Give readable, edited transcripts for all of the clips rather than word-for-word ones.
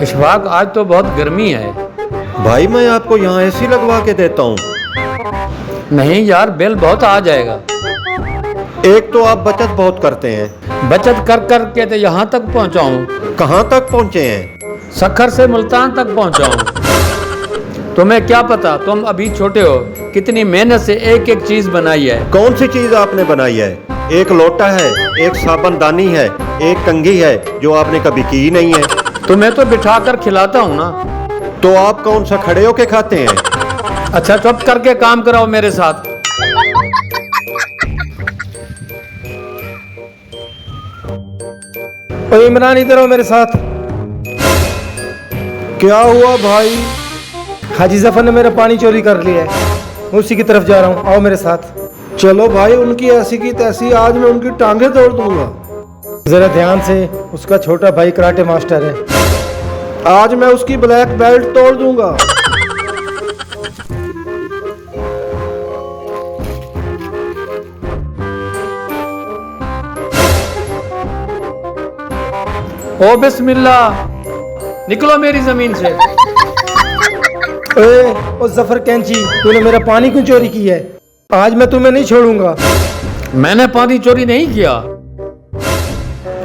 इशफाक, आज तो बहुत गर्मी है। भाई मैं आपको यहाँ एसी लगवा के देता हूँ। नहीं यार, बिल बहुत आ जाएगा। एक तो आप बचत बहुत करते हैं। बचत कर कर के तो यहाँ तक पहुँचा हूँ। कहाँ तक पहुँचे हैं? सखर से मुल्तान तक पहुँचा हूँ। तुम्हें क्या पता, तुम अभी छोटे हो। कितनी मेहनत से एक एक चीज बनाई है। कौन सी चीज आपने बनाई है? एक लोटा है, एक साबनदानी है, एक कंघी है, जो आपने कभी की ही नहीं है। तुम्हें तो बिठा कर खिलाता हूँ ना। तो आप कौन सा खड़े होके खाते हैं? अच्छा, चुप करके काम कराओ मेरे साथ। ओ इमरान, इधर आओ मेरे साथ। क्या हुआ भाई? हाजी जफर ने मेरा पानी चोरी कर लिया है। मैं उसी की तरफ जा रहा हूँ, आओ मेरे साथ। चलो भाई, उनकी ऐसी की तैसी, आज मैं उनकी टांगे तोड़ दूंगा। जरा ध्यान से, उसका छोटा भाई कराटे मास्टर है। आज मैं उसकी ब्लैक बेल्ट तोड़ दूंगा। ओ बिस्मिल्लाह, निकलो मेरी जमीन से। ओ जफर कैंची, तूने मेरा पानी क्यों चोरी किया है? आज मैं तुम्हें नहीं छोड़ूंगा। मैंने पानी चोरी नहीं किया।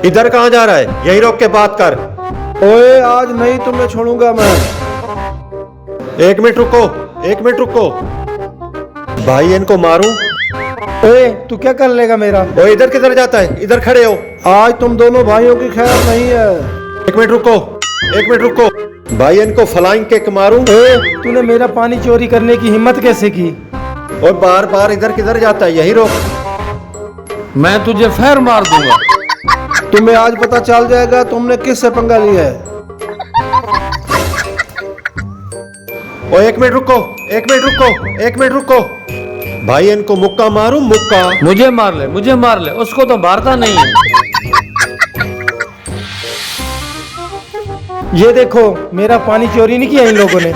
इधर कहाँ जा रहा है? यही रोक के बात कर। ओए, आज नहीं तुम्हें छोड़ूंगा मैं। एक मिनट रुको, एक मिनट रुको। भाई इनको मारूं? ओए, तू क्या कर लेगा मेरा? ओ इधर किधर जाता है? इधर खड़े हो। आज तुम दोनों भाइयों की खैर नहीं है। एक मिनट रुको, एक मिनट रुको। भाई इनको फ्लाइंग किक मारूं? ओए, तूने मेरा पानी चोरी करने की हिम्मत कैसे की? और बार बार इधर किधर जाता है? यही रोक। मैं तुझे फैर मार दूंगा। तुम्हें आज पता चल जाएगा तुमने किससे पंगा लिया है। ओ एक मिनट रुको, एक मिनट रुको, एक मिनट रुको। भाई इनको मुक्का मारूं? मुक्का? मुझे मार ले, मुझे मार ले, उसको तो मारता नहीं है। ये देखो, मेरा पानी चोरी नहीं किया इन लोगों ने।